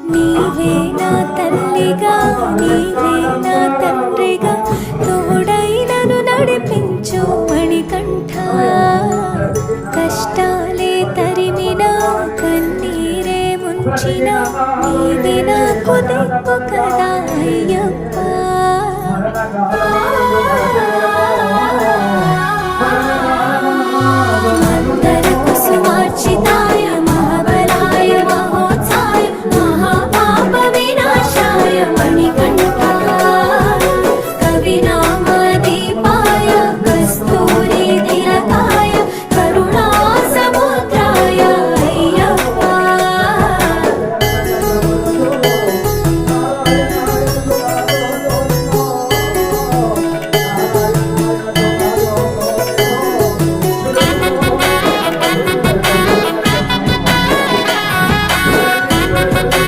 నీవే నా తల్లిగా నీవే నా తండ్రిగా తోడై నన్ను నడిపించు మణికంఠ కష్టాలే తరిమినా కన్నీరే ముంచిన నీవే నాకు దిక్కు కదా అయ్యప్ప మందర కుసుమార్చిత